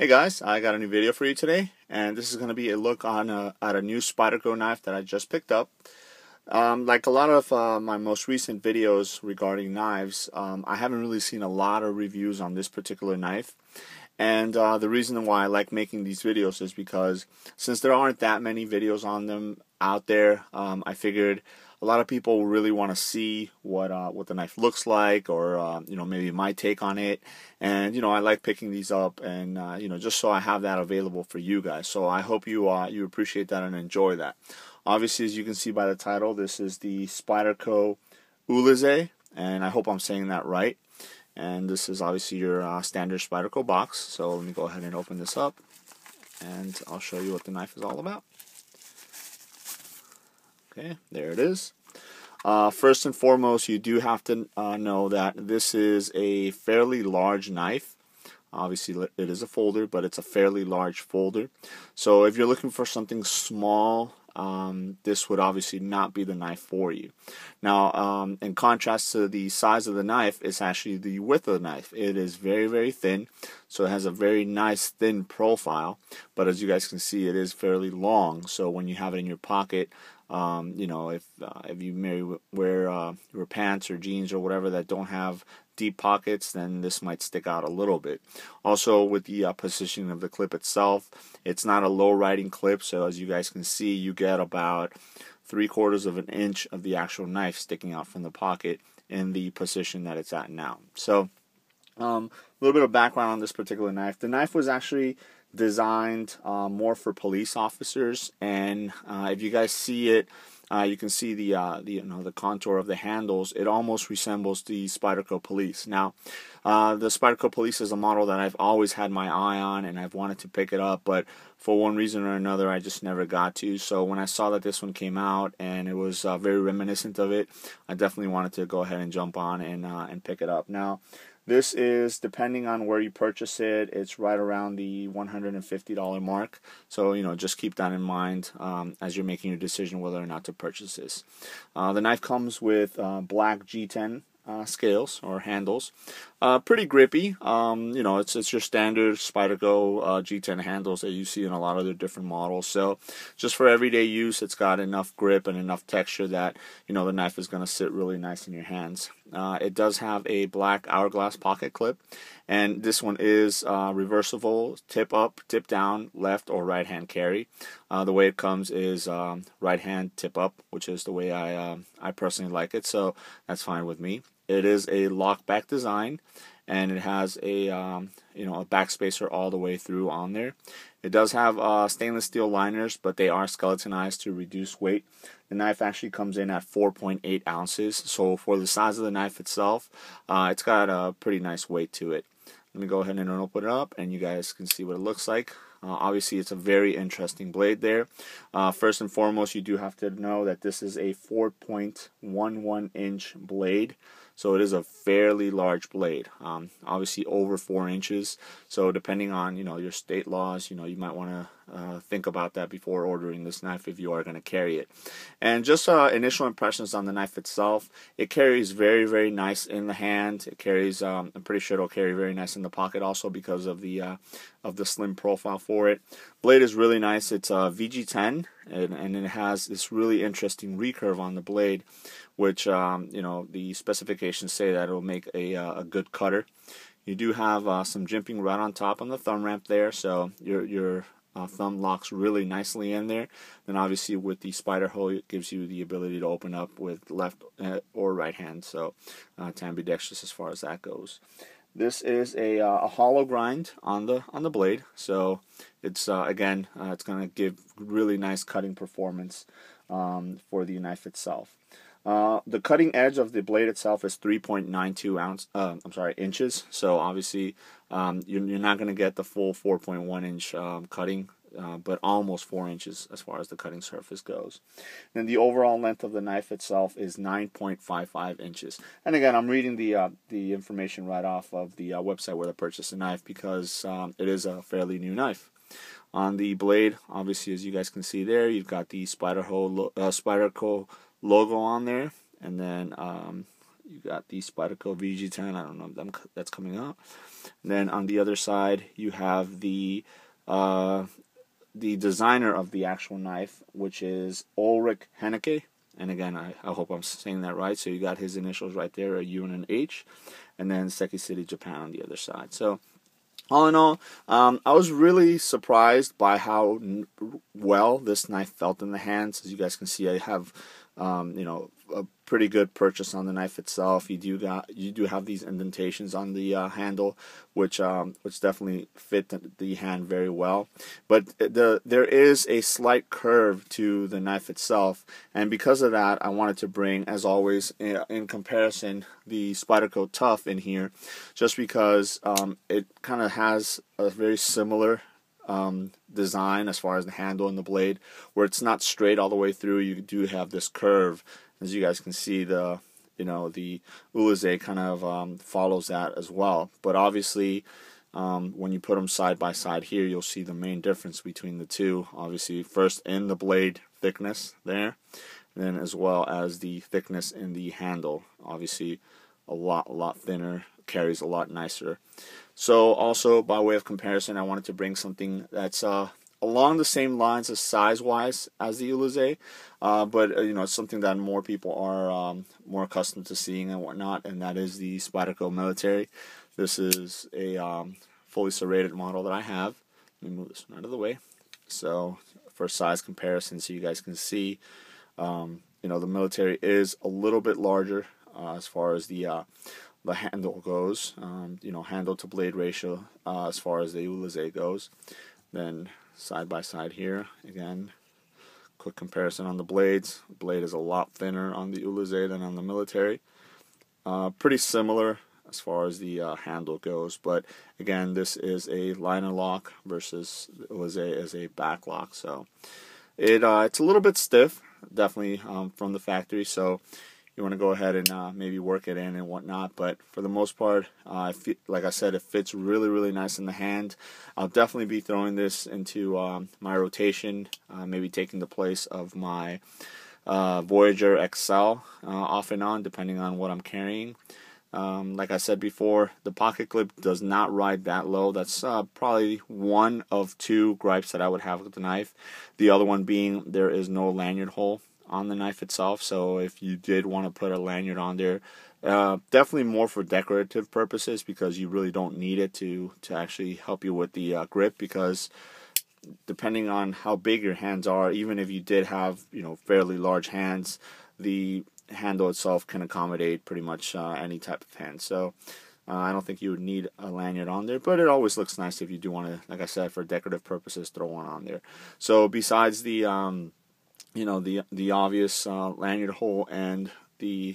Hey guys, I got a new video for you today, and this is going to be a look on at a new Spyderco knife that I just picked up. Like a lot of my most recent videos regarding knives, I haven't really seen a lot of reviews on this particular knife. And the reason why I like making these videos is because since there aren't that many videos on them out there, I figured a lot of people really want to see what the knife looks like, or maybe my take on it. And I like picking these up, and just so I have that available for you guys. So I hope you appreciate that and enjoy that. Obviously, as you can see by the title, this is the Spyderco Ulize, and I hope I'm saying that right. And this is obviously your standard Spyderco box. So let me go ahead and open this up, and I'll show you what the knife is all about. Okay, there it is. First and foremost, you do have to know that this is a fairly large knife. Obviously, it is a folder, but it's a fairly large folder. So if you're looking for something small, this would obviously not be the knife for you. Now, in contrast to the size of the knife, it's actually the width of the knife. It is very, very thin, so it has a very nice thin profile. But as you guys can see, it is fairly long. So when you have it in your pocket, if you wear pants or jeans or whatever that don't have deep pockets, then this might stick out a little bit. Also, with the positioning of the clip itself, it's not a low riding clip, so as you guys can see, you get about 3/4 of an inch of the actual knife sticking out from the pocket in the position that it's at now. So a little bit of background on this particular knife. The knife was actually designed more for police officers, and if you guys see it, you can see the contour of the handles. It almost resembles the Spyderco Police. Now, the Spyderco Police is a model that I've always had my eye on, and I've wanted to pick it up, but for one reason or another, I just never got to. So when I saw that this one came out and it was very reminiscent of it, I definitely wanted to go ahead and jump on and pick it up. Now, this is, depending on where you purchase it, it's right around the $150 mark. So, just keep that in mind as you're making your decision whether or not to purchase this. The knife comes with black G10 scales or handles. Pretty grippy. It's your standard Spyderco G10 handles that you see in a lot of their different models. So just for everyday use, it's got enough grip and enough texture that the knife is going to sit really nice in your hands. It does have a black Hourglass pocket clip, and this one is reversible, tip up, tip down, left or right hand carry. The way it comes is right hand tip up, which is the way I personally like it, so that's fine with me. It is a lock back design, and it has a back spacer all the way through on there. It does have stainless steel liners, but they are skeletonized to reduce weight. The knife actually comes in at 4.8 ounces, so for the size of the knife itself, it's got a pretty nice weight to it. Let me go ahead and open it up, and you guys can see what it looks like. Obviously, it's a very interesting blade there. First and foremost, you do have to know that this is a 4.11 inch blade. So it is a fairly large blade, obviously over 4 inches. So depending on your state laws, you might want to think about that before ordering this knife if you are going to carry it. And just initial impressions on the knife itself, it carries very, very nice in the hand. It carries, I'm pretty sure it'll carry very nice in the pocket also because of the slim profile for it. Blade is really nice. It's VG10, and it has this really interesting recurve on the blade, which the specifications say that it will make a good cutter. You do have some jimping right on top on the thumb ramp there, so your thumb locks really nicely in there. Then obviously with the Spyderco, it gives you the ability to open up with left or right hand, so to ambidextrous as far as that goes. This is a hollow grind on the blade, so it's again it's going to give really nice cutting performance for the knife itself. The cutting edge of the blade itself is 3.92 inches. So obviously, you're not going to get the full 4.1 inch cutting, but almost 4 inches as far as the cutting surface goes. Then the overall length of the knife itself is 9.55 inches. And again, I'm reading the information right off of the website where I purchased the knife because it is a fairly new knife. On the blade, obviously, as you guys can see there, you've got the Spyderco logo on there, and then you got the Spyderco VG10. I don't know if that's coming out. And then on the other side, you have the designer of the actual knife, which is Ulrich Hennicke. And again, I hope I'm saying that right. So you got his initials right there, a U and an H, and then Seki City, Japan on the other side. So all in all, I was really surprised by how well this knife felt in the hands. As you guys can see, I have, a pretty good purchase on the knife itself. You do have these indentations on the handle, which definitely fit the hand very well. But there is a slight curve to the knife itself, and because of that, I wanted to bring, as always, in comparison, the Spyderco Tough in here, just because it kind of has a very similar design as far as the handle and the blade, where it's not straight all the way through. You do have this curve. As you guys can see, the Ulize kind of follows that as well. But obviously, when you put them side by side here, you'll see the main difference between the two. Obviously, first in the blade thickness there, and then as well as the thickness in the handle. Obviously, a lot thinner, carries a lot nicer. So also, by way of comparison, I wanted to bring something that's along the same lines as size-wise as the Ulize, but it's something that more people are more accustomed to seeing and whatnot, and that is the Spyderco Military. This is a fully serrated model that I have. Let me move this one out of the way. So for size comparison, so you guys can see, the Military is a little bit larger as far as the handle goes. Handle to blade ratio as far as the Ulize goes. Then side by side here, again, quick comparison on the blades. The blade is a lot thinner on the Ulize than on the Military. Pretty similar as far as the handle goes, but again, this is a liner lock versus the Ulize is a back lock. So it's a little bit stiff, definitely from the factory. So you want to go ahead and maybe work it in and whatnot, but for the most part, like I said, it fits really nice in the hand. I'll definitely be throwing this into my rotation, maybe taking the place of my Voyager XL off and on, depending on what I'm carrying. Like I said before, the pocket clip does not ride that low. That's probably one of two gripes that I would have with the knife. The other one being there is no lanyard hole on the knife itself, so if you did want to put a lanyard on there, definitely more for decorative purposes, because you really don't need it to actually help you with the grip, because depending on how big your hands are, even if you did have fairly large hands, the handle itself can accommodate pretty much any type of hand. So I don't think you would need a lanyard on there, but it always looks nice if you do want to, like I said, for decorative purposes, throw one on there. So besides the the obvious lanyard hole and the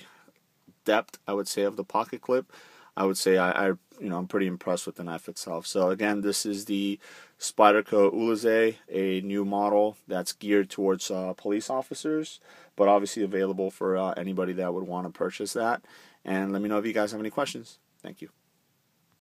depth, I would say, of the pocket clip, I would say I'm pretty impressed with the knife itself. So again, this is the Spyderco Ulize, a new model that's geared towards police officers, but obviously available for anybody that would want to purchase that. And let me know if you guys have any questions. Thank you.